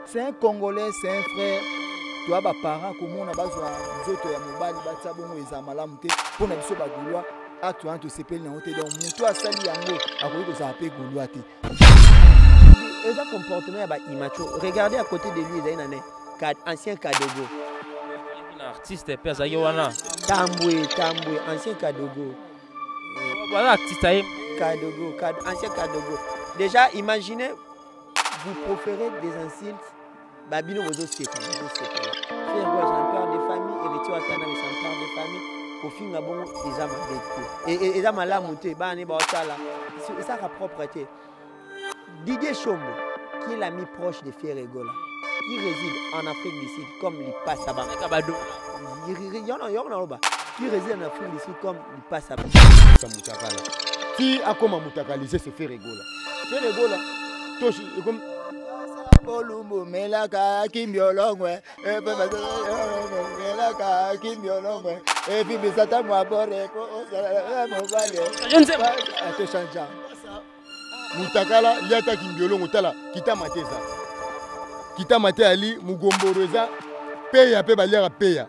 C'est un Congolais, c'est un frère. Tu as des parents comme on a besoin d'autres ya mobali batsa bongo ezamala mute pour na biso bagulwa atu anto sepeli na hote donc mutu asali yango akoki ko zape gulwa te. Et ça comportement ya ba immature. Regardez à côté de lui il y a un ancien Kadogo. Un artiste pesa yowana. Tambwe, ancien Kadogo. Voilà artiste Kadogo, ancien Kadogo. Déjà imaginez vous préférez des insultes. Babino Bozo c'est comme ça. Frère moi j'ai un père de famille et les Tchouatana mais c'est un père de famille. Au fin de bon déjà malade. Et ça malade monté. Bah ne pas là. C'est ça la propreté. Didier Chombo qui est l'ami proche de Ferregola, qui réside en Afrique du Sud comme il passe à bas. Qui réside en Afrique du Sud comme il passe à bas. Si à comment mutakaliser c'est Ferregola. Ferregola. Toshi comme Olumbo melaka kimbiolongwe melaka kimbiolongwe et puis besata mo abore mo vale je ne sais pas to chanja mutakala yata kimbiolongo tala kitamateza kitamate ali mugomboroza peya pe baliaka peya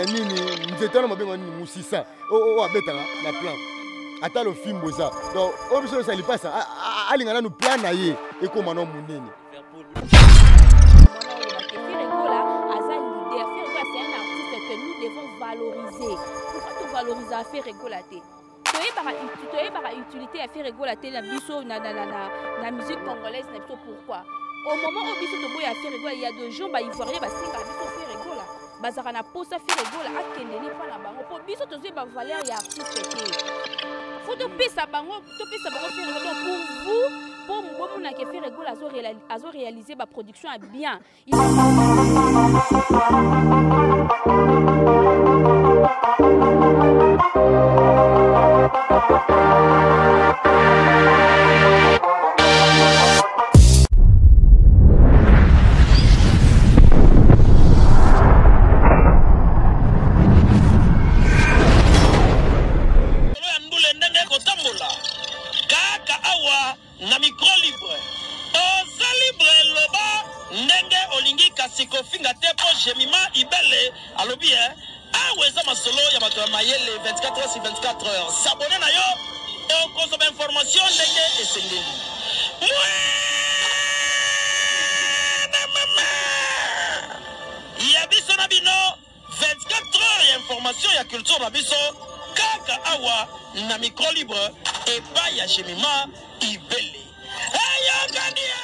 nini nzetana mabengo nini musisa o abetala na plan ata le film boza donc obiso ça li passe alingana nous plan na ye et comment non munene valoriser. Pourquoi tu valorises à faire rigolater? Tu as utilité à faire rigolater la biso na musique congolaise na biso pourquoi? Au moment où biso to boya faire rigola, il y a des gens ivoiriens ba singa biso faire rigola. Bazara na posa faire rigola akendeli pa na bango. Po biso to ba valeur ya artiste te. Faut to pesa bango faire rigola. Donc pour vous pour moi na ke faire rigola azo réaliser ba production à bien. S'abonner na yo, on consomme information ndenge esengeli. Ya biso na bino 24 heures ya information ya culture na biso kaka awa na micro libre et pas ya Jemima Ibele. Hey Gania.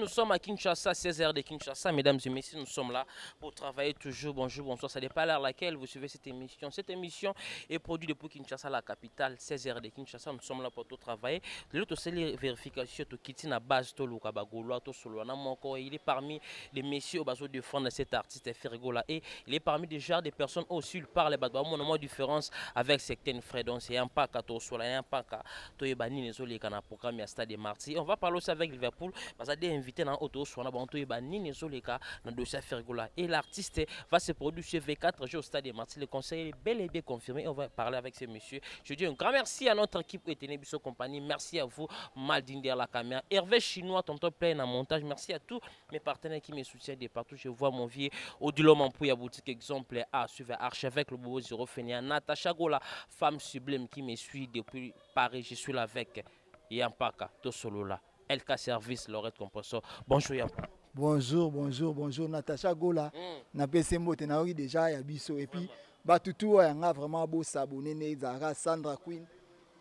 Nous sommes à Kinshasa, 16h de Kinshasa, mesdames et messieurs, nous sommes là pour travailler toujours. Bonjour, bonsoir, ça dépend à l'heure à laquelle vous suivez cette émission. Cette émission est produite depuis Kinshasa, la capitale, 16h de Kinshasa. Nous sommes là pour tout travailler. De l'autre, c'est les vérifications qui sont à base de il est parmi les messieurs au de défendre cet artiste Ferregola et il est parmi des genres de personnes aussi, il parle de différence avec certaines frères. Donc, c'est un pas qu'à tout soit un pas qu'à tout bani les autres qui programme à Stade Marty. On va parler aussi avec Liverpool parce que invité dans auto soit na banto ba nini zoleka na dossier Ferregola et l'artiste va se produire chez V4 jours au Stade de Marty. Le conseil est bel et bien confirmé. On va parler avec ce monsieur. Je dis un grand merci à notre équipe et Tenebiso Compagnie. Merci à vous Maldine derrière la caméra, Hervé Chinois tonton plein en montage. Merci à tous mes partenaires qui me soutiennent de partout. Je vois mon vieux Odilo Mampouya boutique exemple A suivre archevêque le Bobo Zéro Fénia Natacha Gola femme sublime qui me suit depuis Paris. Je suis là avec Yampaka Tosolola LK Service, Lorette Compressor. Bonjour Yampa. Bonjour Natacha Gola. Na pesembo tenaoki déjà ya biso et puis batutu yanga vraiment beau s'abonner né Zara Sandra Queen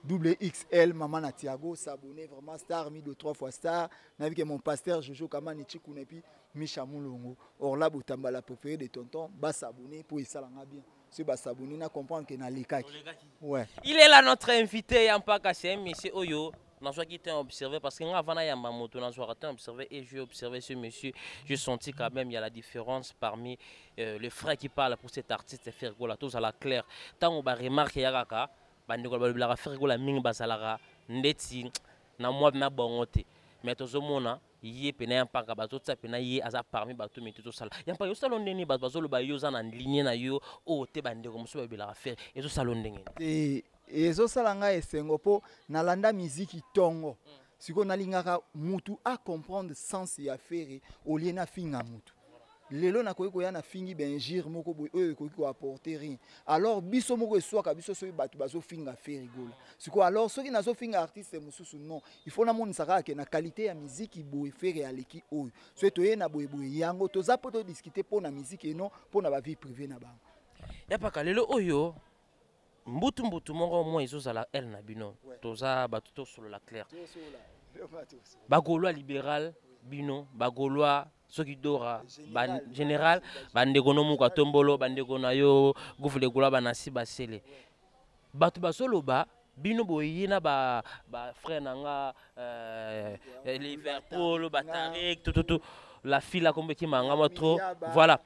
double XL maman na Thiago s'abonner vraiment star mi de 3 fois star na que mon pasteur Jojo Kamani Chikuna et puis Micha Moulongo. Or là Botamba la préférée de tonton ba s'abonner pour ça langa bien. c'est basabuni na comprendre que na lekaki. Ouais. Il est là notre invité Yampaka, c'est un monsieur Oyo. Dans ce qui était observé parce que avant il y a ma moto dans ce observé et j'ai observé ce monsieur, j'ai senti quand même il y a la différence parmi les frères qui parlent pour cet artiste Fergola tous à la claire. Tant on va remarquer yaka bandeko ba Fergola mingi basalara ndeti na moi na bongote mais tozomona yé pena Yampaka bato tsa pena yé aza parmi bato mais tout ça Yampaka yo salon ndeni bazo lo ba yo za na ligne na yo o te bandeko muso ba la faire et to salon ndenge et zo salanga esengo po nalanda musique tongo siko nalingaka mutu a comprendre sens ya faire au lieu na finga mutu lelo na koyi koya na fingi benjir moko boy oyo koyi ko apporter rien alors biso moko eswaka biso so batu bazo finga faire rigola siko alors soki nazo finga artiste mususu non il faut na monisa ka na qualité ya musique boy faire aleki oyo so to ye na boy boy yango toza poto discuter po na musique et non po na ba vie privée na bango Yampaka lelo oyo mbutu moko mo ezozala elle na bino toza batuto solo la claire bagolwa libéral bino bagolwa soki dora général bandeko no muka tombolo bandeko na yo gufule gola banasi basele batu basolo ba bino boyina ba frère nanga Liverpool Batarik tout la fille comme qui manga motro voilà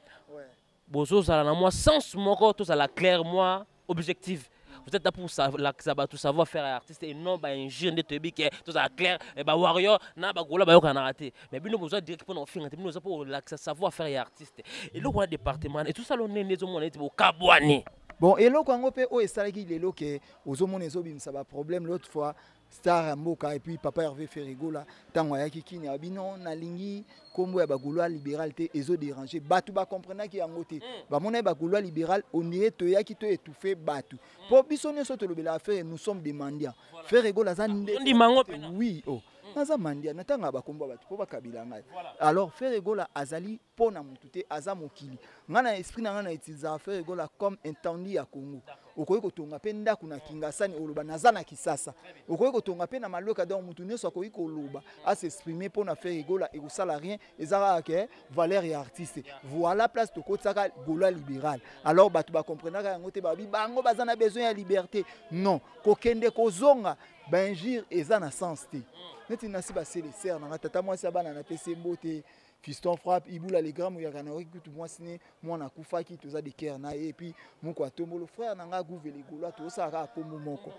bozo sala na moi sens moko to sala clair moi objectif. Vous êtes là pour savoir faire artiste et non un jeune de tebi qui est tout ça clair et bah warrior na ba gola ba yo kana raté mais bino besoin direct pour nous faire bino pour savoir faire artiste et le roi département et tout ça l'on est zo monete au kabwani bon et lo kwango pe o esalaki lelo ke ozomona ezobimisa ba problème l'autre fois Star Mboka et puis Papa Hervé Ferrigola tango ya kikini abino na lingi kombo ya bagulwa libéralité ezo déranger batu ba comprendre ki yango te ba mona bagulwa libéral on dirait to ya ki to étouffer batu po biso nyoso to lobela affaire nous sommes des mendiants Ferrigola za ndi mango pena oui oh naza mandia natanga bakombo batu po bakabila ngai alors Ferrigola azali pona mutute aza mokili ngana esprit na ngana utiliser Ferrigola comme entendu ya Congo okoyi kotonga pe ndako na Kingasani oloba naza na Kisasa okoyi kotonga pe na maloka donc mutu nyonso akoyi koloba a s'exprimer pona Ferrigola et kosala rien ezaka ke valeur ya artiste voilà place to kotsaka gola libéral alors batu ba comprendre yango te babi bango baza na besoin ya liberté non kokende kozonga benjir eza na sens te neti nasi ba c'est les serre na tata moi sabana na pese mbote Fiston frappe ibula les grands moyaka na okutu moi sine moi na kufaki toza de cœur na et puis moko atombolo frère nanga gouveli gola to saka kombo moko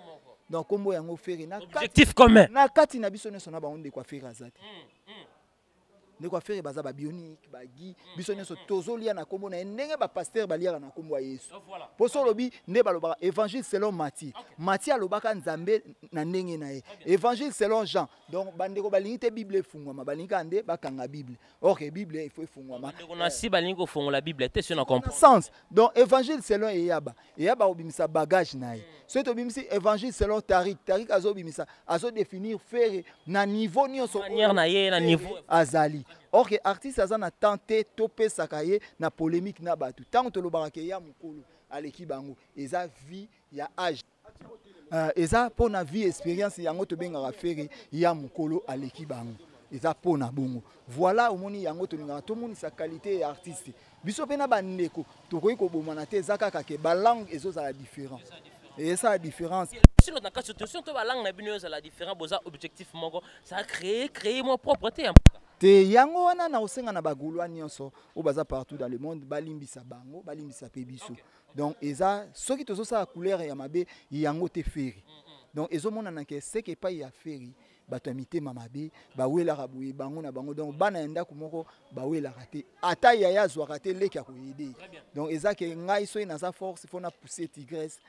donc kombo yango feri na objectif commun na kati na biso nyonso na ba onde kwa feri azati ne kwa feri baza ba bionique ba gi biso nyonso tozolia na kombo na ndenge ba pasteur balia na kombo ya Yesu poso lobi nde baloba évangile selon Matthieu Matthieu alobaka nzambe na ndenge na ye évangile selon Jean donc bandeko balingi te bible efungwama balingi ande bakanga bible ok bible il faut efungwama bandeko na si balingi kofunga la bible te si na comprendre sens donc évangile selon Eyaba obimisa bagage na ye so to bimisi évangile selon Tarik azobimisa azo définir faire na niveau nyonso manière na ye na niveau azali ok artiste aza na tenté topesaka ye na polémique na batu tant to lobaka ke ya mukolo aleki bango eza vie ya âge eza pona vie expérience yango to bengaka fere ya mukolo aleki bango eza pona bongo voilà omoni yango to lingaka to moni sa qualité ya artiste biso pena bandeko to koyi ko bomana te eza kaka ke ba langue ezo la différent et ça la différence sinon dans cas situation to ba langue na bino za la différent boza objectif moko ça a créer mon propreté te yango wana na osenga na bagulwa nyonso o baza partout dans le monde balimbisa bango balimbisa pe biso donc eza soki tozo sa couleur ya mabe yango te feri donc ezomona na ke seke pa ya feri bato ya mitema mabe bawelaka boye bango na bango donc bana ya ndako moko bawelaka te ata yaya azwaka te leki ya koyede donc eza ke ngai soki naza force fo na pousser tigresse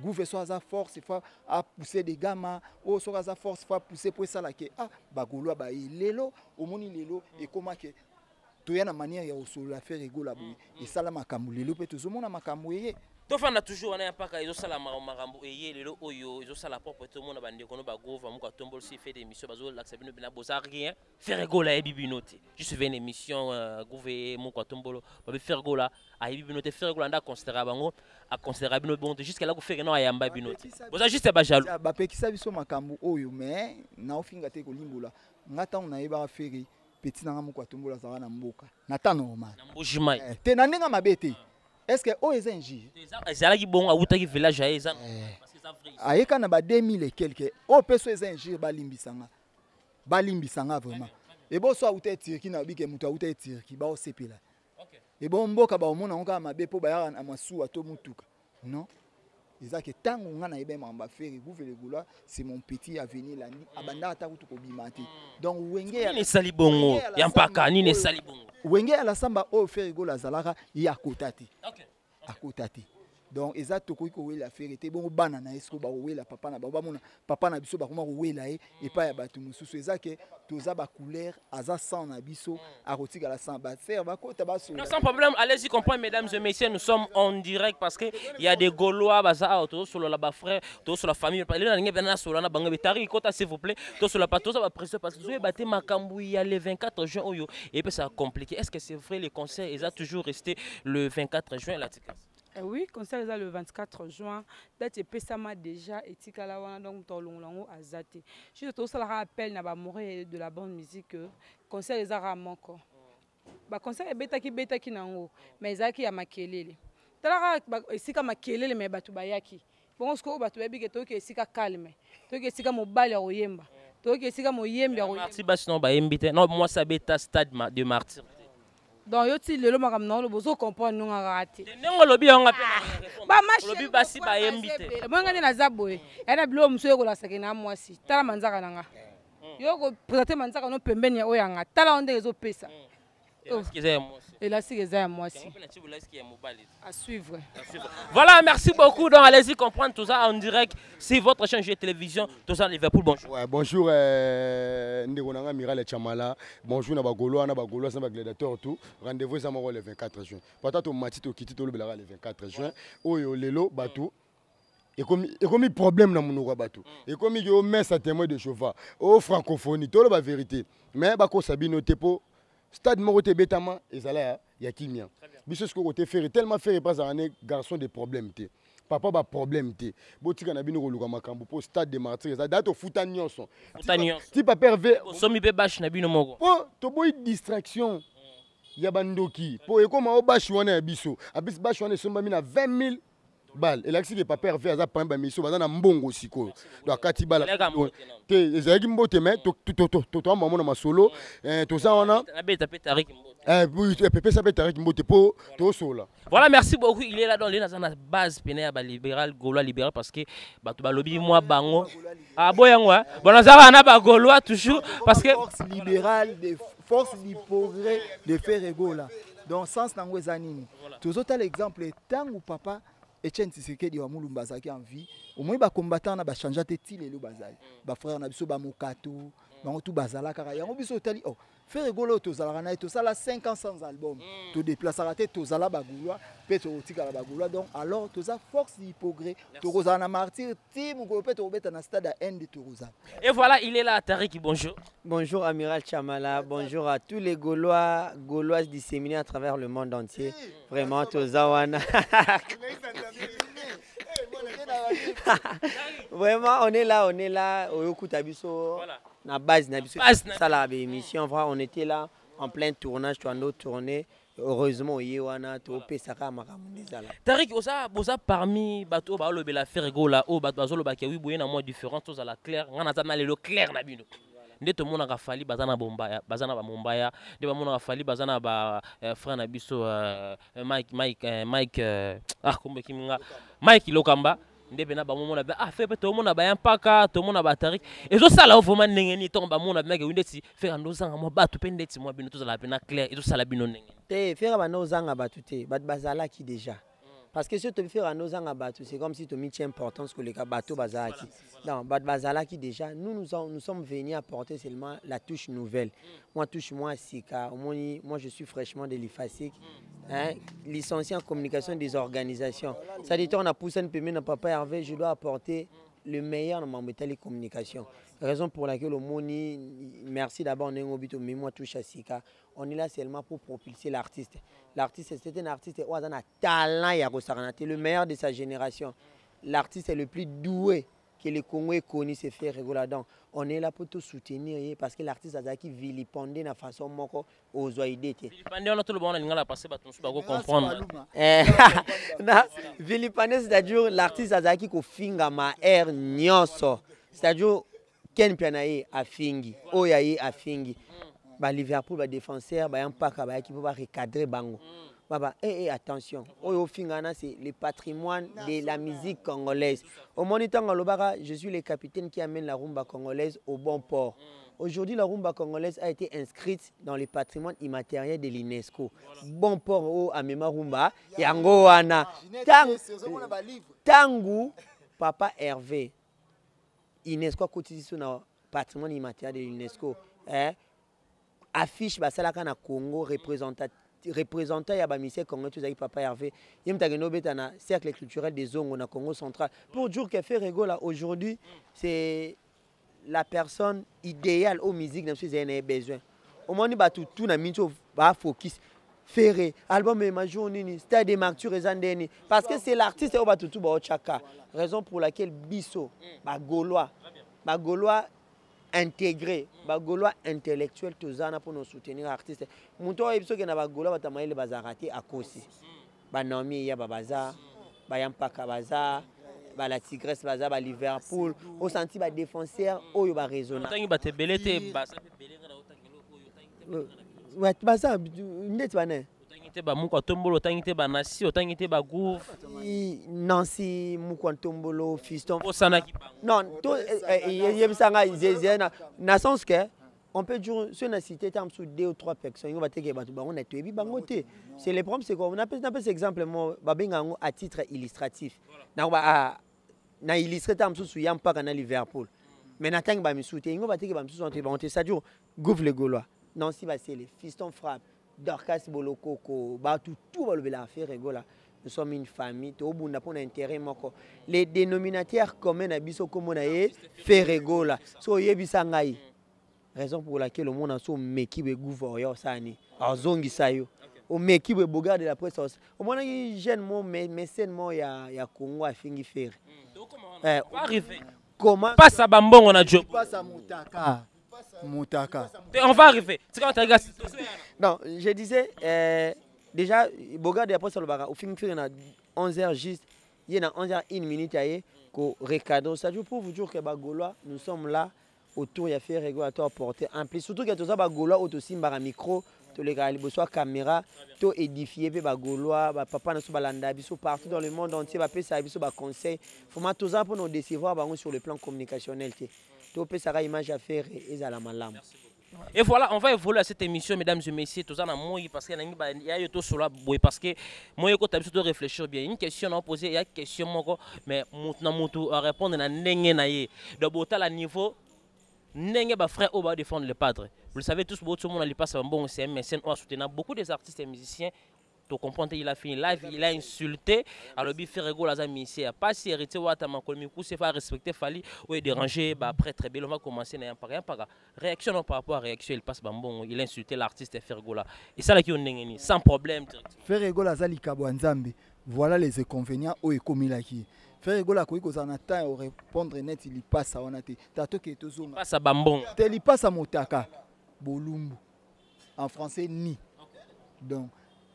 gouve so aza force faut a pousser des gamma o so aza force faut pousser pour ça là ke bagolwa ba lelo omoni lelo et comment que toya na manière ya osolo faire rigola boye et sala makambo lelo pe tozomona makambo ye tofanda toujours wana mpaka ezosala makambo eye lelo oyo ezosala propreté mona bandeko no bagova muka tombol si fait des émissions bazo laksa bino bina boza rien faire rigola e bibinote juste fait une émission gouve muka tombolo ba faire rigola a bibinote faire rigola nda considérer bango a considérer bino bon jusqu'à là ko faire no ayamba binote boza juste ba jaloux ba pekisa biso makambo oyo mais na ofinga te ko limbola ngata on ayeba faire petit na muka tombola za na mboka na ta normal na mbujimai te na ndinga mabete est-ce que oh eza injure ezala ki bon awuta ki village ya eza parce que ça vrai ayeka na ba 2000 et quelque oh peso eza injure balimbisanga vraiment et bon so awuta Turquie na bike mutu awuta Turquie ba osepela et bon mboka ba omona onka mabe po ba ya na masuwa to mutuka non eza ke tango nga na yeba mamba faire gouvele gola c'est mon petit avenir là abanda ata kutu ko bimate donc wenge ya ni sali bongo ya mpaka ni sali bongo wenge ya la samba o faire gola zalaka ya kotati akotati donc eza tokoki ko wela faire te bongo bana na esko ba wela papa na ba mona papa na biso ba koma ko wela e pa ya batu mususu eza ke toza ba couleur aza sang na biso akotika la sang ba faire ba kota ba so sans problème, allez-y comprendre mesdames et messieurs, nous sommes en direct parce que il y a des Gaulois baza autour sur la frère, autour sur la famille, parler na ngebe na sur na banga betari kota s'il vous plaît, autour sur la pato ça va presser parce que vous batté makambu il y a le 24 juin oyo et puis ça a compliqué. Est-ce que c'est vrai les concerts ils a toujours resté le 24 juin la tika? Oui, concert est le 24 juin. Date pesama déjà et tikalawana donc tolongo azate. Je te ça rappel na ba moré de la bonne musique concert est à manko. Ba concert est beta ki nango mais ezaki ya makelele. Tala esika makelele mais batu bayaki. Bon ce que batu babi ke to ke esika calme. To ke esika mobali ya oyemba. To ke esika moyemba ya oyemba. Martyr bas non ba invité. Non moi ça beta stade de Martyr. Donc yo ti lelo makam na lo bozo comprendre nga raté. Nengo lobi on appelle. Ba marché. Lobi basi ba invité. Moi ngani na zaboye. Yana bilo mso ko la sekena mwasi. Tala manzaka nanga. Yo ko présenter manzaka no pembeni ya oyanga. Tala onde ezo pesa. Et là, c'est moi aussi. À suivre. Voilà, merci beaucoup. Donc, allez-y comprendre tout ça en direct. C'est votre chaîne de télévision. Tout ça, Liverpool. Bonjour. Ouais, bonjour, Ndegonanga Miral et Chamala. Bonjour, Nabagolo, Nabagolo, Gladiateur, tout. Rendez-vous, ça le 24 juin. Peut-être Matito Kitito le 24 juin. Oyo, Lelo, Batou. Et comme problème dans mon bateau. Et comme il y a un sa témoin de chauffeur. Oh, francophonie, tout la vérité. Mais, Bako Sabino Tepo. Stade Morote Betama et ça là y a qui mien. Biso ce que côté faire tellement faire pas un garçon de problème té. Papa ba problème té. Botika na bino koluka makambo pour stade de Martyrs. Ça date au futa nyonso. Ti papa hervé somi be bash na bino moko. Po to boy distraction. Ya bandoki. Po e koma o bash wana biso. Abis bash wana somba mina 20 000 balles. Et là que papa hervé aza pamba miso bazana mbongo siko. Donc kati bala. Te ezaki mbote mais to maman na solo to ça on a Pepe ça peut être mbote po to sola. Voilà, merci beaucoup. Il est là dans la base pénale libéral Gaulois libéral parce que bato balobi moi bango ah boyango bon nazara na ba Gaulois toujours parce que force libérale de force du progrès de faire Gola. Donc sens nango ezanini. Tozota l'exemple tango papa Etienne Tshisekedi wa Mulumba zaki en vie au moins ba combattant na ba changer te tilelo bazali ba frère na biso ba mokato bango tout bazala kaka yango biso tali oh faire Golo tozala na to sala 5 ans sans album to déplacer la tête tozala ba Gaulois pe to tika la ba Gaulois donc alors toza force du progrès to rozana na martyr team ko pe to beta na stade à N de Toulouse. Et voilà, il est là Tariki, bonjour. Bonjour Amiral Chamala, bonjour à tous les Gaulois, Gauloises disséminés à travers le monde entier. Vraiment Tozawana. Vraiment, on est là, au Yokutabiso, na base, ça la émission, on était là en plein tournage, tu as d'autres tournées. Heureusement, Yewana, tu as Saka Makamundizala. Tarik, osa parmi bateau ba le faire gola, o bateau ba ki oui boye na moi différent, tous à la claire, on a na le clair na bino. Nde to mona ka fali bazana bombaya, bazana ba mombaya, de ba mona ka fali bazana ba frère na biso Mike kombe kiminga Mike Lokamba. Ndebe na ba mona ba fait to mona ba yampaka to mona ba Tarik ezo sala vraiment ndengeni to ba mona meke windeti faire ndozanga mo ba to pendeti mo bino to la pena clair ezo sala bino ndengeni te faire ba nozanga ba tuté ba bazala ki déjà parce que si tu faire nozanga ba c'est comme si tu mis importance que les bateaux bazalaki non ba bazala qui déjà nous sommes venus apporter seulement la touche nouvelle moi Sika moi je suis fraîchement de l'IFASIC licencié en communication des organisations. Ça dit on a poussé un peu mais papa Hervé, je dois apporter le meilleur dans ma télécommunication. Raison pour laquelle au Moni, merci d'abord on est au but mais moi touche à Sika. On est là seulement pour propulser l'artiste. L'artiste c'est un artiste qui a un talent, le meilleur de sa génération. L'artiste est le plus doué que le Congo est connu, c'est faire rigoler. Donc, on est là pour tout soutenir parce que l'artiste a qui vilipendé de façon aux oïdés. Vilipendé, on a tout le monde à passer, on comprendre. Vilipendé, c'est-à-dire l'artiste a qui finga ma air nyonso. C'est-à-dire, Ken Pianaye a fingi, Oyaye a fingi. Liverpool, ba défenseur, ba Yampaka, ba qui peut recadrer bango. Attention, c'est le patrimoine de la musique congolaise. Au moniteur, je suis le capitaine qui amène la rumba congolaise au bon port. Aujourd'hui, la rumba congolaise a été inscrite dans le patrimoine immatériel de l'UNESCO. Bon port au Amema Rumba, Yangoana. Tangu, Papa Hervé. UNESCO a cotisé sur le patrimoine immatériel de l'UNESCO. Affiche Basalaka na Congo représentant ya ba ministère congolais tous Papa Hervé. Yem tageno betana cercle culturel des Zongo na Congo central. Pour dire que fait rigola aujourd'hui, c'est la personne idéale aux musiques dans ces années besoin. Au moment où tout na minto ba focus ferré album et major nini stade de martyrs ezandeni parce que c'est l'artiste au batutu ba chaka. Raison pour laquelle biso ba gaulois intégré, bagolois intellectuel tozana pour nous soutenir artistes. Muto ebiso ke na bagolois batamaile bazarate akosi. Ba Naomi ya babaza, ba Yampaka baza, ba la Tigresse baza, ba Liverpool, au senti ba défenseur oyo ba raisonnable. Tangi ba te belete baza pe belenga na otakelo oyo. Ouais, baza net bané. Ba Mukwa Tombolo, tangite ba Nasi, tangite ba Gouf. Nancy Mukwa Tombolo, Fiston. Non, tout yebisanga izezena na sens que on peut dire si on a cité tam sous 2 ou 3 personnes, on va te que on a tué bangoté. C'est le problème c'est qu'on appelle cet exemple moi babenga à titre illustratif. Na illustré tam sous Yampaka na Liverpool. Mais na tang ba misouté, on va te que ba misouté on te ça dire Gouf le Gaulois. Nancy va c'est les Fiston frappe. Dorcas Bolokoko, tout va le faire rigola. Nous sommes une famille, tout le monde a un intérêt. Les dénominateurs communs à Bisso comme on a fait rigola. So yebisangai. Raison pour laquelle le monde a son meki be gouvernement sani. Azongi sayo. Au meki be boga de la presse. Au moins il jeune mon mécène mon ya Congo a fini faire. Comment arriver? Comment passe à Bambon on a job. Passe à Moutaka. On va arriver. Non, je disais, déjà, Boga de après sur le bar, au fin de 11h juste, il y a 11h 1 minute, qu'on recadre. Ça, je pour vous dire que Bagolois, nous sommes là, autour, il y a fait régulateur porter en plus. Surtout que tout ça, Bagolois, autour, un micro, tous les gars, il soit caméra, tout édifié, Bagolois, papa, nous sommes balanda, partout dans le monde entier, ça, conseil. Il faut tout ça pour nous décevoir sur le plan communicationnel. Ça image à faire et à la malam. Et voilà, on va évoluer à cette émission, mesdames et messieurs. Tout ça, parce qu'il y a tout cela, parce que moi, je dois réfléchir bien. Une question à poser, il y a une question, mais je vais répondre à n'engé. Donc, à niveau, n'engé frère au bas défendre le padre. Vous le savez tous, tout le monde a passé un bon CMSN, on a soutenu beaucoup des artistes et musiciens. Tu comprends, il a fait une live, il a insulté. Alors, il fait rigoler à ici. Pas si hérité ou à ta mancolmi, c'est pas respecter, fallait ou déranger. Après, très bien, on va commencer. Réaction par rapport à réaction, il passe bon, il a insulté l'artiste et fait rigoler. Et ça, là, qui est sans problème. Faire rigoler à Zali Kabouanzambi. Voilà les inconvénients au Ekomilaki. Faire rigoler à Koiko Zanata et répondre net, il passe à Onate. Tato qui est au Zoom. Passe à Bambon. Il passe à Motaka. Bolumbu. En français, ni. Donc.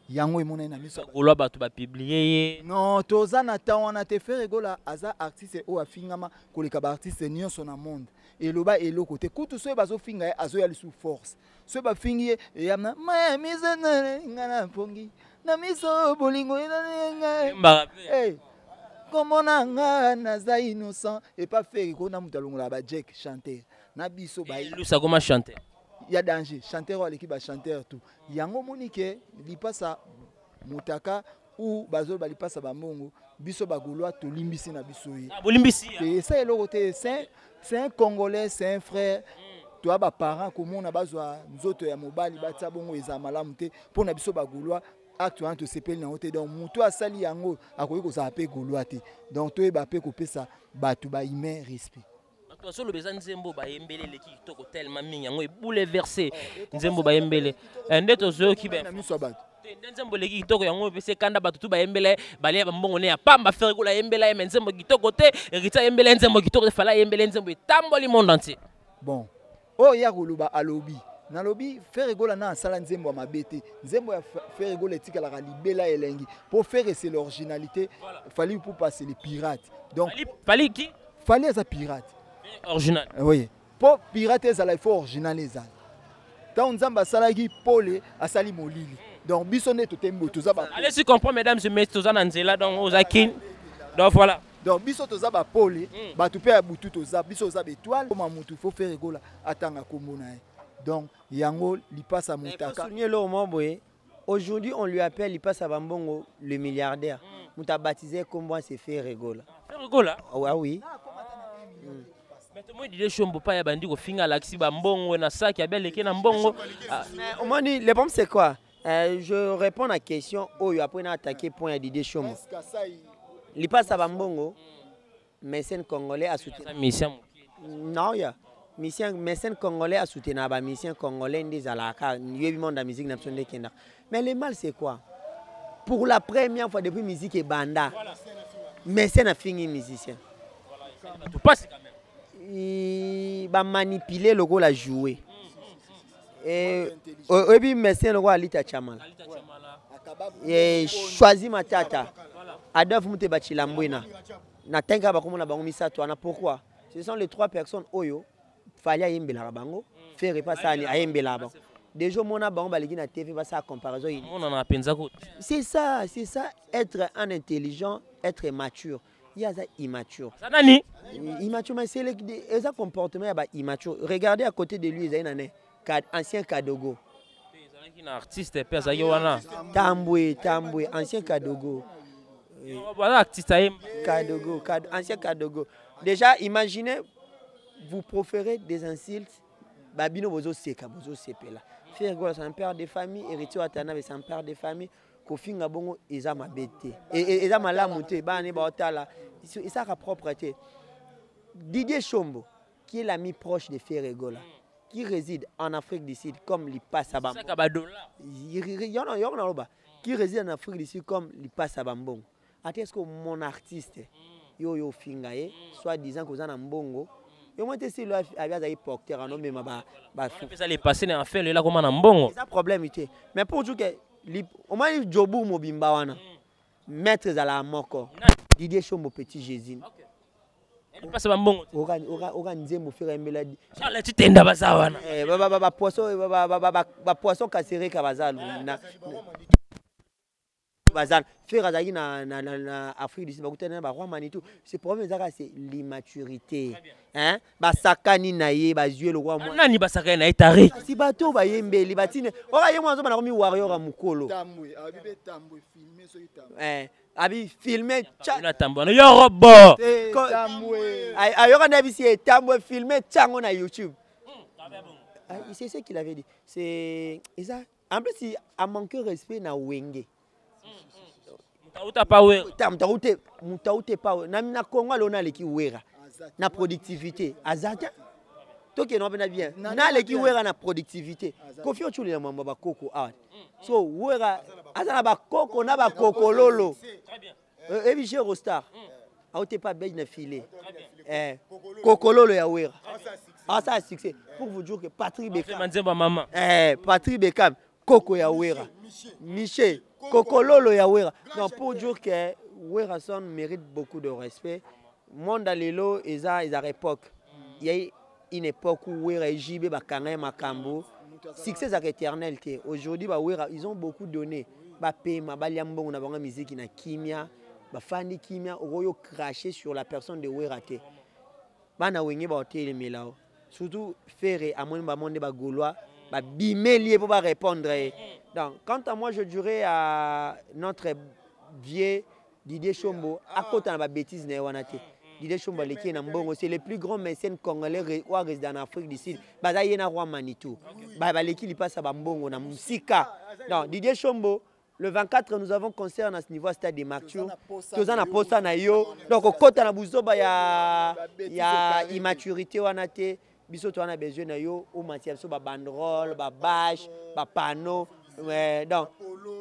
Yango imona na miso golo ba to ba publier non toza na ta wana te faire rigola aza artiste o afingama koleka ba artiste nyonso na monde et loba elo côté kutu so bazo finga azo ya sous force so ba fingi ya na ma mizana ngana pongi na miso bolingo ina eh comment nga na za innocent et pas faire ko na mutalongola ba Jack chanter na biso ba lui ça comment chanter. Il y a danger. Chanteur ou l'équipe chanteur tout. Yango monike, il passe à Moutaka ou Bazol il passe à Bamongo, biso bagoulois to limbisi na biso yi. Et ça est le côté c'est un Congolais, c'est un frère. Toi ba parents comment na bazwa nzoto ya mobali batsa bongo ezamala mute pour na biso bagoulois acte to sepel na hote donc muto asali yango akoyi ko sa pe goulois te. Donc to e ba pe ko pesa batu ba humain respect. moto solo beza nzembo ba yembele leki kitoko tellement mingi yango bouleversé nzembo ba yembele ndeto zo ki be na miso bato nzembo leki kitoko yango pese kanda bato tu ba yembele balia ba mbongo ne ya pamba faire ko la yembele ya nzembo kitoko te erita yembele nzembo kitoko te fala yembele nzembo tamboli monde entier bon oh ya kuluba alobi na lobi faire gola na sala nzembo ya mabete nzembo ya faire gola etika la libela elengi pour faire c'est l'originalité fallait pour passer les pirates donc fallait qui fallait ça pirate original oui pour pirate ça il faut original ça tant nzamba salaki pole asali molili donc biso ne totembo toza ba allez si comprendre mesdames et messieurs toza na nzela donc ozakin donc voilà donc biso toza ba pole ba tu pe butu toza biso za étoile comme mutu faut faire gola atanga kombo na donc yango lipasa mutaka souligner le moment aujourd'hui on lui appelle Lipasa Bambongo le milliardaire muta baptisé comme c'est fait rigola ah oui mais moi dit chombo pa ya bandi ko finga laxi bambongo na saki abeleke na mbongo au moins le problème c'est quoi je réponds à la question après na attaquer point à Didier Chombo Lipasa Bambongo mécène congolais a soutenu non ya mécène congolais a soutenu ba mission congolais des alaka yebi monde la musique nationale kenda mais le mal c'est quoi pour la première fois depuis musique et banda mécène a fini musicien tu passes quand même il va manipuler le rôle à jouer et puis mécène le rôle Alita Chamala et choisi matata Adolphe Mutebachi Lambwena na tenga ba komona bango misato na pourquoi ce sont les trois personnes oyo fallait yembela bango faire pas ça à yembela bango déjà mona bango baliki na TV ba ça comparaison on en a penza ko c'est ça être un intelligent être mature il y a ça immature ça nani immature mais c'est les comportement ya ba immature regardez à côté de lui il y a un ancien Kadogo un artiste pesa yowana Tambwe ancien Kadogo voilà artiste Kadogo ancien Kadogo déjà imaginez vous proférez des insultes babino bozo seka bozo sepela faire quoi c'est un père de famille héritier atana c'est un père de famille ko finga bongo eza mabete et eza malamu te bana ba otala ça sa propreté Didier Chombo qui est l'ami proche de Ferregola qui réside en Afrique du Sud comme Lipasa Bambongo qui réside en Afrique du Sud comme Lipasa Bambongo est-ce que mon artiste yo fingaye soit disant que na mbongo yo moi si lo avia porteur non mais ba ça les passer en fait là comme na mbongo ça problème était mais pour dire que au moins Jobu Mobimba wana maître à la moko Didier Chombo petit Jésus Lipasa Bambongo oga nzembo faire mbela chala titenda bazawana ba poisson casséré ka bazalo na bazal faire azaki na Afrique du Sud bakutana ba roi Manitou c'est problème zaka c'est l'immaturité hein basakani na ye bazue le roi moi nani basakani na etari si bato ba yembeli batine oka ye mwanzo bana komi warrior mukolo tambwe abibe tambwe filmer so itambo abi filmer na tambwe na yo robo tambwe ayoka na bisi tambwe filmer tsango na YouTube c'est ce qu'il avait dit c'est ça en plus il a manqué respect na Wenge mutaute pa na Congo lona leki wera na productivité azata toke no bena bien na leki wera na productivité Koffi Olomide na mamba ba koko art so wera azana ba koko na ba kokololo très bien et Gero Star aute pas beige na filet kokololo ya wera ça succès pour vous dire que Patrick Beckham Patrick Beckham koko ya wera Michel kokololo ya wera donc pour dire que wera son mérite beaucoup de respect monde lelo eza époque il y a une époque où wera jibe bakanga makambo succès ak éternel té aujourd'hui ba wera ils ont beaucoup donné ba pema ba liambongo na banga musique na kimia ba fandi kimia oyo cracher sur la personne de wera té bana wenge ba hotel melao surtout faire à mon ba monde ba gaulois ba bimelier pour pas répondre. Donc, quant à moi, je dirais à notre vieux Didier Chombo, à côté de la bêtise, Didier Chombo, c'est le plus grand mécène congolais qui réside en Afrique du Sud. Il y a un roi Manitou. Il passe à Bambongo, na Musika. Donc, Didier Chombo, Le 24, nous avons concert à ce niveau à Stade des Martyrs. Tous en a posé na yo. Donc, au côté na buzoba, il y a immaturité ou anate. Biso tu as besoin na yo ou matière so ba banderole, ba bâche, ba panneau. Donc,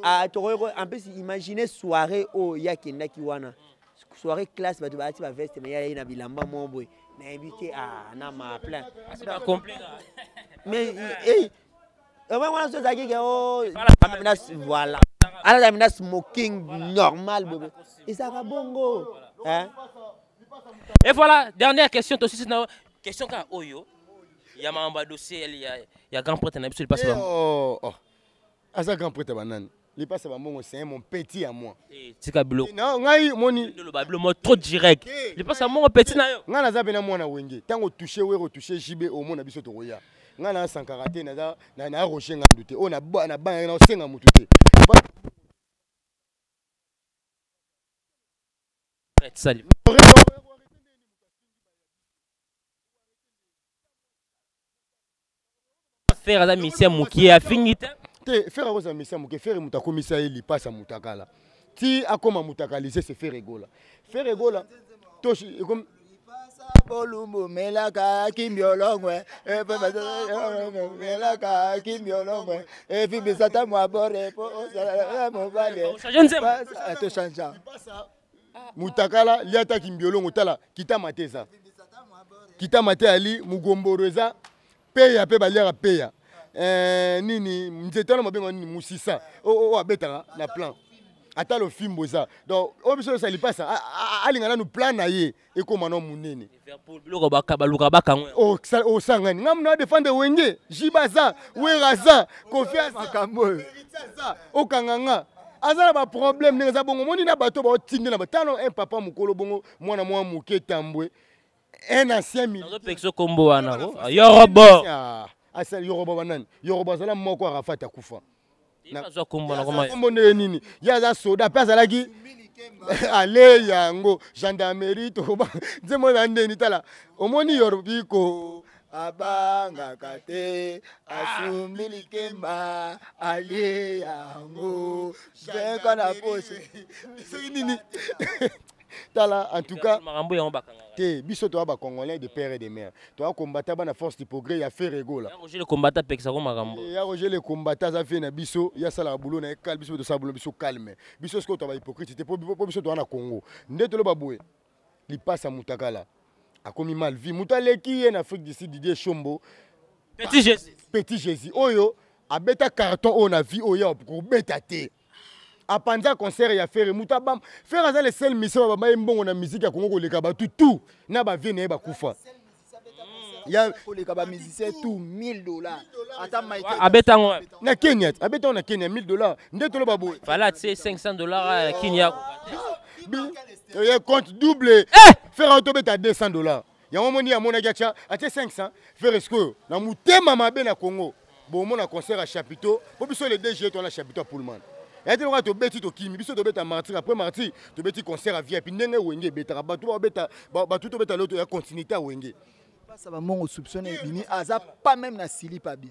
en plus, imaginez soirée au ya kenda ki wana. Soirée classe, ba tu ba ti ba veste mais ya na bilamba mo boy. Na invité à na ma plein. C'est pas complet. Mais voilà. Alors, il y a smoking normal, bébé. Et ça va bongo. Hein? Et voilà, dernière question. Aussi, question quand Oyo. Il y a un dossier, il y a grand prêtre, il passe par oh, à ça grand prêtre, il passe par moi, c'est mon petit à moi. C'est Kabilo. Non, moni. Le mot trop direct. Il passe à mon petit na yo. Ngana za bena mwana wenge. Tango toucher we retoucher jibe au monde biso to roya. Ngana sankarate na rocher ngandu te. O na ba na senga mutu te. Salut. Faire la mission Mouki a fini. Faire la mission Mouki, faire mutakomisa ili passe à mutakala. Ti akoma mutakaliser c'est faire rigola. Faire rigola. Toshi comme Bolumbu melaka kimbiolongwe melaka kimbiolongwe fi bisata mwabore po mobale to chanja mutakala liata kimbiolongo tala kita mateza kita mate ali mugomboroza peya pe baliara peya nini mzetana mabengo nini musisa o abetaka na plan ata le film boza donc obiso ça li passe alingana nous plan na ye e ko mano munene o sangani ngam na défendre wenge jibaza weraza confiance makambo o kanganga azala ba problème ne za bongo moni na bato ba tinde na batano un papa mukolo bongo mwana mwa muke tambwe un ancien militaire kombo wana yorobo asa yorobo banani yorobo zala moko arafata kufa na kombo na koma kombo nini yaza soda pesa laki ale yango gendarmerie to ba nzemo na ndeni tala omoni yorobiko abanga kate asumbilikemba ale yango jeka na pose nini tala en tout cas te biso to ba congolais de père et de mère to a combattre bana force de progrès ya fait rigola ya Roger le combattant pekisa ko makambo ya Roger le combattant za fait na biso ya sala boulot na calme biso to sabulo biso calme biso ce que to ba hypocrite po biso to na Congo ndeto lo baboué li passe à mutakala a commis mal vie mutaleki en Afrique du Sud Didier Chombo petit Jésus oyo abeta carton on a vie oyo pour beta te apanza concert ya faire mutabam faire azale le seul mission ba mbongo na musique ya Congo ko leka ba tout na ba vie na ba kufa ya ko leka ba musicien tout $1000 ata Michael abetango na Kenya abeta na Kenya $1000 ndeto lo babo fala tse $500 à Kenya ya compte double faire auto beta $200 ya momoni ya mona gacha ate 500 faire esco na mutema mabe na Congo bon mona concert à chapiteau po biso le DG to na chapiteau pour le monde. Et tu vois, tu bêtis, tu kimi, biso tu bêtis martyr après martyr, tu bêtis concert à vie, puis n'engue wenge bêta, batu bêta, batu bêta l'autre ya continuité à wenge. Ça va mon soupçonner bini, aza pas même na silip abi.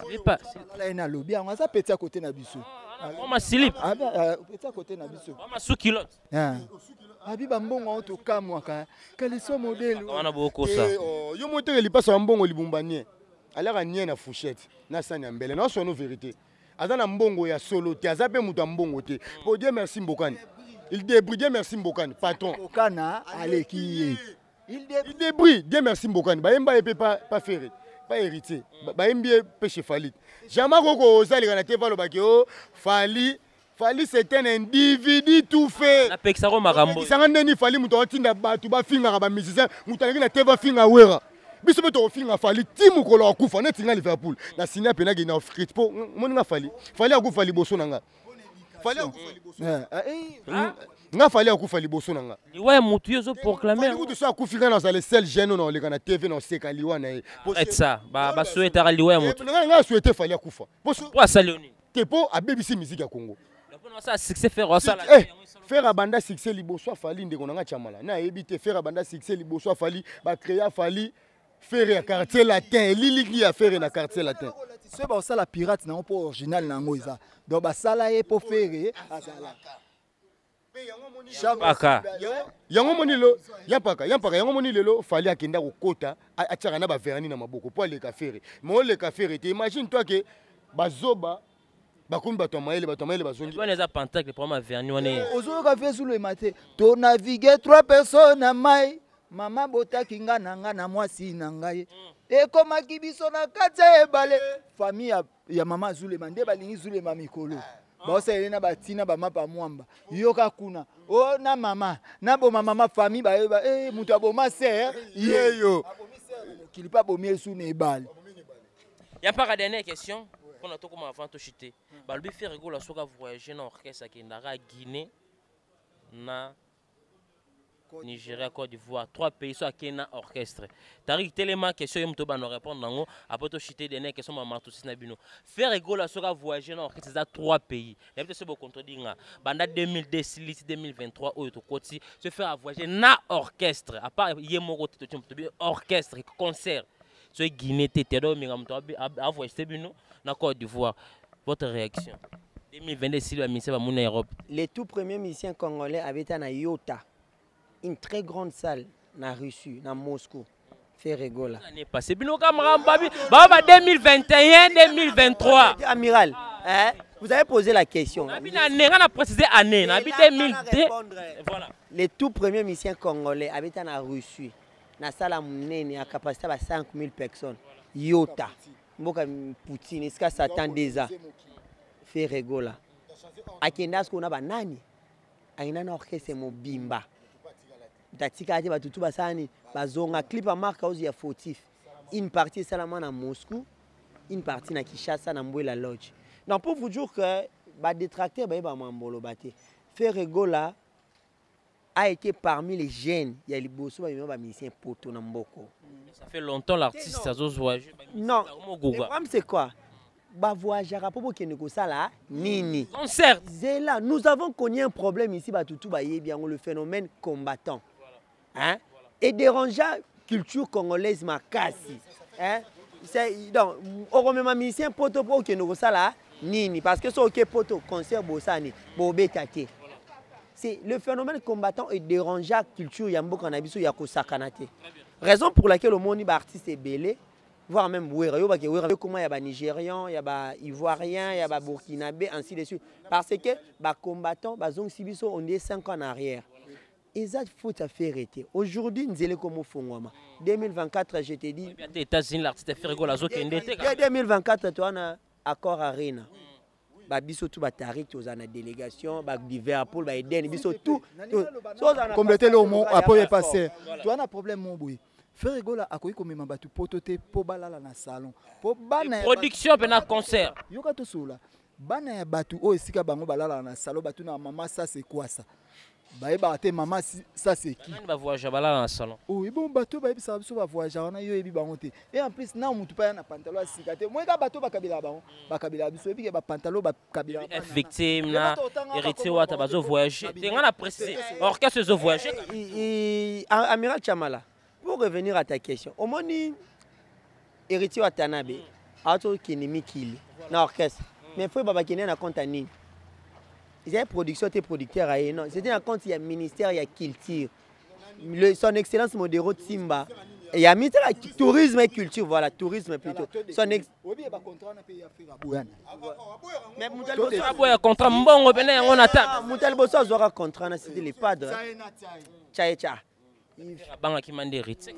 Silip pas. Là na lobby, on aza petit à côté na biso. On ma silip. Ah petit à côté na biso. On ma sous kilote. Abi ba mbongo to kamwa ka. Quel sont modèle? On a beaucoup ça. Yo moteur il passe en mbongo libumbanie. Alors rien na fourchette, na sanya mbele, na so no vérité. Azana mbongo ya solo te azape muta mbongo te pour Dieu merci Mbokani il débrouille Dieu merci Mbokani patron Mbokana aleki il débrouille Dieu merci Mbokani ba yemba epé pas faire pas héritier ba yembi péché falit jamais koko ozali kana te valo bakio fali c'est un individu tout fait na pexaro makambo sanga ndeni fali muto otinda batu ba finga ba musicien mutalaki na te va finga wera biso beto finga fali timu ko lo akufa na tinga Liverpool na sinya pena gi na offrit po moninga fali akufa liboso nanga fali akufa liboso nga fali akufa liboso nanga liwa mutu yozo proclamer fali kutu so akufika na le seul jeune na le kana TV na seka liwa na et ça ba souhaiter liwa mutu nga souhaiter fali akufa po saloni te po abebisi musique ya Congo ça succès faire ça faire abanda succès liboso fali ndeko nanga chamala na ebite faire abanda succès liboso fali ba créer fali faire un quartier latin, Lili a fait un quartier latin. soki bakosala pirate nango mpo original nango eza donc basala ye mpo fere azalaka Paka. yango moni lo yampaka yango moni lelo fali akenda kokota atiaka na baverni na maboko mpo aleka fere me oleka fere te imagine toi ke bazoba bakomi bato ya mayele bazongi wana eza pentacle pour ma verni wana ozoyoka vie zulema te tonavigue 3 personnes na mai mama botaki nga na nga na mwasi na ngai ekomaki biso na kati ya ebale famille ya mama zulema nde balingi zulema mikolo baosaleli na batina bamapa mwamba yoka kuna o na mama naboma mama famille bayeba moto aboma ser yeyo mokili mpe abomi esu na ebale ya mpaka dernière question mpona tokoma avant tochite balobi Ferregola soki avoyage na orchestre akendaka à Guinée na Nigeria, Côte d'Ivoire, 3 pays soit Kenya orchestre. Tariq tellement question yem to ba no répondre nango après to chiter dernière question maman to sina bino. Ferregola sera voyager na orchestre za 3 pays. Et peut-être bo contredire banda 2010 2023 oyo to koti se faire voyager na orchestre à part yemoko to orchestre concert. So Guinée tete do mi ngamto a voyager bino na Côte d'Ivoire. Votre réaction 2022 si le ministère va mon Europe. Les tout premiers musiciens congolais avaient été à Yota. Une très grande salle na Russie, na Moscou. Ferregola. L'année passée, bino kamera babi, baba 2021, 2023. Amiral, hein? Vous avez posé la question. On a précisé année, na 2002. Voilà. Les tout premiers musiciens congolais avaient été en Russie. Na salle à Mounene, à capacité de 5000 personnes. Yota. Mboka Poutine, est-ce que ça attend déjà? Ferregola. Akendas qu'on a banani. Aina orchestre mobimba. Tatika ati batutu basani bazonga clip à marque ya fautif. Une partie seulement à Moscou, une partie na Kinshasa na Mboué la Lodge. Donc pour vous dire que ba détracteur ba mambolo baté. Ferregola a été parmi les jeunes, il y a les bosso ba musicien poto na mboko. Ça fait longtemps l'artiste a voyagé. Non. Le problème c'est quoi? Ba voyager pour que nous sala nini. Concert. Zela, nous avons connu un problème ici batutu ba bien le phénomène combattant. Hein? Et déranger la culture congolaise makasi. Hein? C'est donc au même musicien poto pour que nous sala nini parce que c'est OK poto concert bosani bobetate. C'est le phénomène combattant et déranger la culture yambo kanabiso ya kosakanate. Raison pour laquelle le monde artiste est belé voire même comment il y a des Nigérians, il y a des Ivoiriens, il y a des Burkinabés, ainsi de suite. Parce que les combattants, on est 5 ans en arrière. Et ça, il faut faire arrêter. Aujourd'hui, nous sommes comme au fond. 2024, je te dis. Les États-Unis, l'artiste Ferregola, 2024, tu as un accord Arena. Biso tout batari tu as une délégation Liverpool Eden biso tout compléter le mot après passer tu as un problème mon boy Ferregola akoyi komema batu potote po balala na salon po bana production pe na concert yoka to sula bana ya batu o esika bango balala na salon batu na mama ça c'est quoi ça baye ba te mama ça c'est qui ba voyager balala na salon oui bon batu baye ça biso ba voyager na yo ebi bango te et en plus na mutu pa na pantalon asika te moi ka batu bakabila bango bakabila biso ebi ke ba pantalon bakabila victime na héritier wa ta bazo voyager te ngana préciser orchestre zo voyager Amiral Chamala. Pour revenir à ta question, au moment où héritier Watanabe a tout kinemi kili na orchestre, mais il faut pas qu'il y ait un compte à Nini. Il y a une production, t'es producteur à non. C'était un compte, il y a un ministère, il y a culture. Son excellence Modero Timba. Il y a mis la tourisme et culture, voilà, tourisme plutôt. Son ex. Mais contrat mbongo pena on attend. Moutel Bosso aura contrat, c'était les padres. Tcha. Banga qui m'a hérité.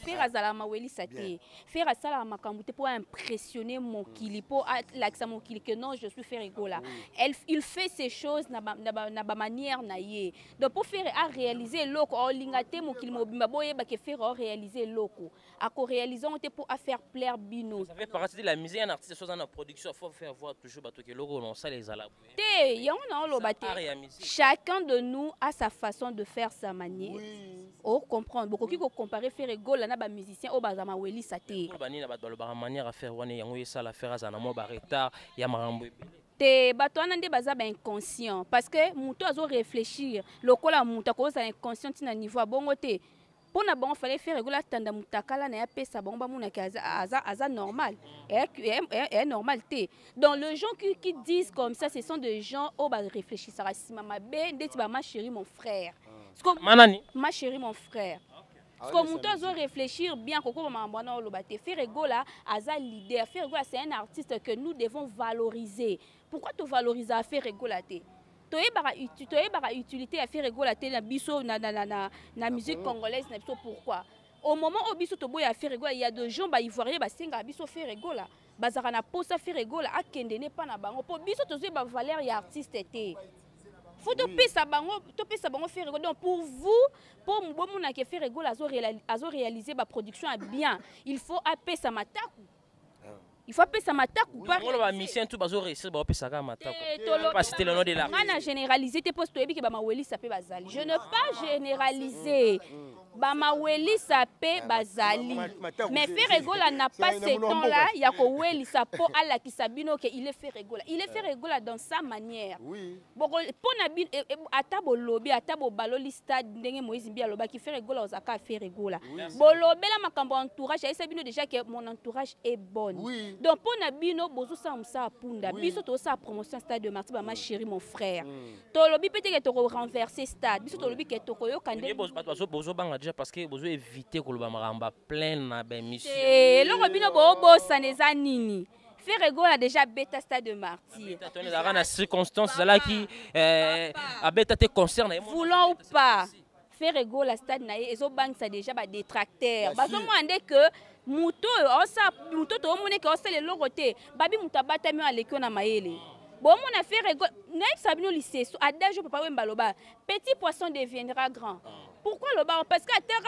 Faire azala maweli sate. Faire asala makambu te pour impressionner mon kili pour l'accent mon kili que non je suis Ferregola. Il fait ces choses na ba manière na ye. Donc pour faire à réaliser loko o lingate mon kili mobimba boye ba ke faire réaliser loko. A ko réaliser on te pour faire plaire bino. Ça fait partie de la musique un artiste soit dans la production faut faire voir toujours bato ke loko non ça les ala. Te ya on lo baté. Chacun de nous a sa façon de faire sa manière. Oui. Oh, comprendre. Beaucoup qui comparer Ferregola na ba musicien au bazama weli saté. Bani na ba manière à faire wane yango yesa la faire azana mo ba retard ya marambo. Te bato anande baza ba inconscient parce que muto azo réfléchir lokola muto ko za inconscient na niveau bongo te. Pour na bon fallait faire réguler tanda mutakala na ya pesa bon ba muna aza normal. Et normal té. Donc les gens qui disent comme ça, ce sont des gens au ba réfléchir ça si mama be ndeti ba ma chérie mon frère. Manani Ma chérie mon frère. Parce que muto zo réfléchir bien koko mama na olobate faire réguler aza leader. Faire réguler c'est un artiste que nous devons valoriser. Pourquoi tu valoriser à faire réguler? Tu as utilité à faire rigoler la biso na musique congolaise na biso pourquoi au moment où biso to boya faire rigoler il y a des gens ba ivoiriens ba senga biso faire rigoler bazara na posa faire rigoler akende ne pas na bango po biso to ba valeur ya artiste té faut to pesa bango faire rigoler donc pour vous pour mbomu na ke faire rigoler azo réaliser ba production bien il faut apesa mataku. Il faut appeler ça matak ou pas. On va mission tout bazo réussir ba apesa ka matak. Pas citer le nom de l'artiste. On a généralisé tes postes que ba maweli ça peut bazali. Je ne pas généraliser. Ba maweli ça peut bazali. Mais faire rigoler n'a pas ce temps là, il y a ko weli ça po ala ki sabino que il est fait rigoler. Il est fait rigoler dans sa manière. Oui. Bon pour na bin atabo lobby atabo baloli stade ndenge Moïse Mbia loba qui fait rigoler ozaka fait rigoler. Bon lobby la makambo entourage, et sabino déjà que mon entourage est bon. Oui. Donc pour Nabino bozo ça punda biso to sa promotion stade de Marty ba ma chérie mon frère to lobi peut-être que to renverser stade biso to lobi que to koyo kande bozo banga déjà parce que bozo éviter ko loba maramba plein na ba mission et le robino bo ça neza nini faire rigoler déjà bêta stade de Marty tu es dans la circonstance là qui a bêta te concerne voulons ou pas faire rigoler stade na ezo bang ça déjà ba détracteur bazo mwande que muto to mone ke osele logote babi mutabata mi aleki na mayele bon mon affaire na sabino lycée adage papa wemba loba petit poisson deviendra grand. Pourquoi le bar? Parce qu'à terre,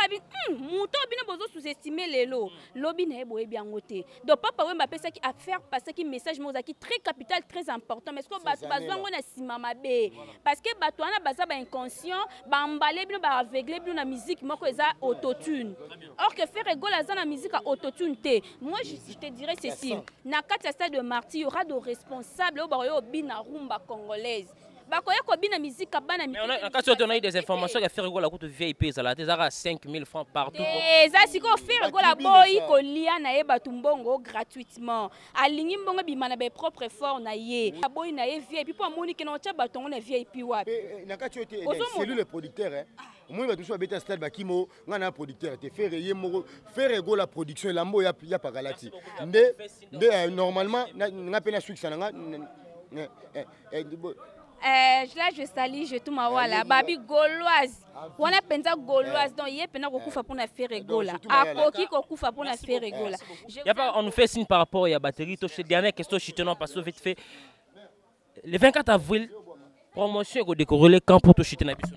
mouton bien besoin sous-estimer les lots. Lobby n'est pas bien noté. Donc papa oui m'appelle ça qui a faire passer qui message qui très capital très important. Mais ce que besoin on a si mama bé parce que bato ana baza ba inconscient ba emballer bien ba aveugler bien la musique moi que ça autotune. Or que faire rigoler ça la musique à autotune té. Moi je te dirais ceci. Na kati stade de Marty il y aura des responsables au barrio bina rumba congolaise. Mais on a eu des informations qui faire la coûte VIP ça là 5000 francs partout. Ça si ko faire la boy ko lia na e batumbongo gratuitement. Alingi mbongo bi mana be propre fort na ye. La boy na e VIP pour moni que na cha batongo na VIP wapi. Na kati yote c'est lui le producteur hein. Moi va toujours beta stade bakimo ngana producteur te faire ye moko faire ego la production lambo ya pa galati. Nde normalement na pena switch sana là je salue je tout ma wala babi gauloise wana penza gauloise donc yé pena ko kufa pour na faire rigola akoki ko kufa pour na faire rigola y a pas on nous fait signe par rapport à batterie to dernière question chitenant parce que vite fait le 24 avril promotion ko décorer camp pour to chitena biso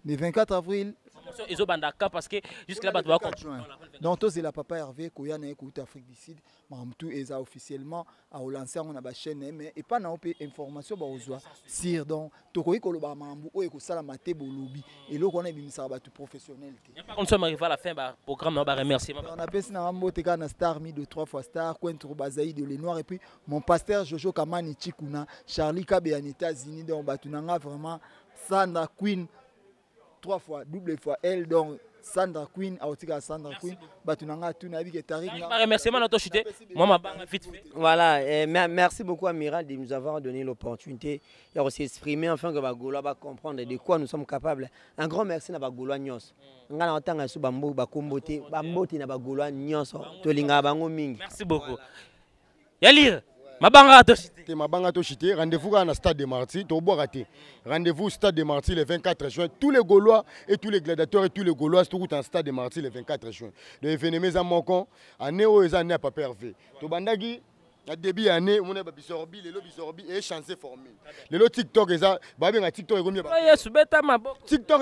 le 24 avril ils ont bandaka parce que jusque là doit donc tous c'est la papa Hervé koya na écoute Afrique du Sud mamtou eza officiellement a lancer on a ba chaîne mais et pas na op information ba ozwa sir donc to koyi ko loba mambu o ko sala maté bolobi et lo ko na bimisa ba tout professionnel on sommes arrivé à la fin ba programme on va remercier on a pesi na mbote kana star mi de 3 fois star Cointro Bazaï de les noirs et puis mon pasteur Jojo Kamani Chikuna Charlie Kabe en États-Unis donc batunanga vraiment Sandra Queen 3 fois double fois elle donc Sandra Queen aotika Sandra Queen batunanga tuna bi ke tarik na remerciement na to chité moi ma banga vite fait voilà merci beaucoup Amiral de nous avoir donné l'opportunité de s'exprimer afin que bagolo ba comprendre de quoi nous sommes capables. Un grand merci na bagolo nyos ngana otanga su bambo bakombote bamboti na bagolo nyos to linga bango mingi. Merci beaucoup Yalir Mabanga to chité rendez-vous à la stade de Marty to boire raté rendez-vous stade de Marty le 24 juin tous les Gaulois et tous les gladiateurs et tous les Gaulois tout en stade de Marty le 24 juin de événements à Mokon à Néo et à Né Papa Hervé to bandagi à début année on a bisorbi les bisorbi et chancer formule les TikTok eza ba bien TikTok et combien TikTok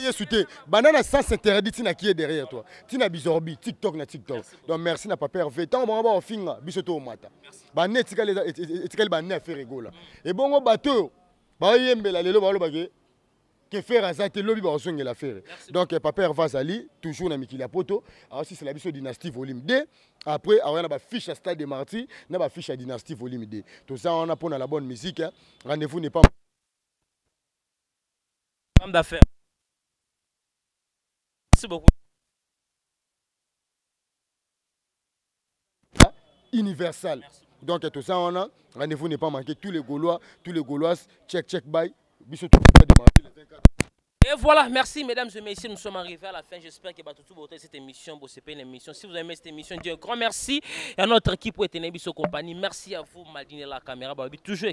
yesuté banana ça s'interdit tina qui est derrière toi tina bisorbi TikTok na TikTok donc merci na Papa Hervé tant bon ba finga bisoto au mata ba netika les etikali ba ne faire rigola et bongo bateau ba yembela lelo ba lo ba que faire à ça te lobby ba osonge la faire donc Papa Hervé Zali toujours na mikili ya poto aussi c'est la biso dynastie volume 2 après on a ba fiche à stade de Marty na ba fiche à dynastie volume 2 tout ça on a pour la bonne musique hein. Rendez-vous n'est pas femme d'affaires. Merci beaucoup. universal. Donc tout ça, on a rendez-vous n'est pas manqué. Tous les Gaulois, tous les Gauloises, check by. Et voilà, merci mesdames et messieurs, nous sommes arrivés à la fin. J'espère que tout votre cette émission, c'est pas une émission. Si vous avez aimé cette émission, dis un grand merci à notre équipe pour être en compagnie. Merci à vous, Maldine la caméra, toujours.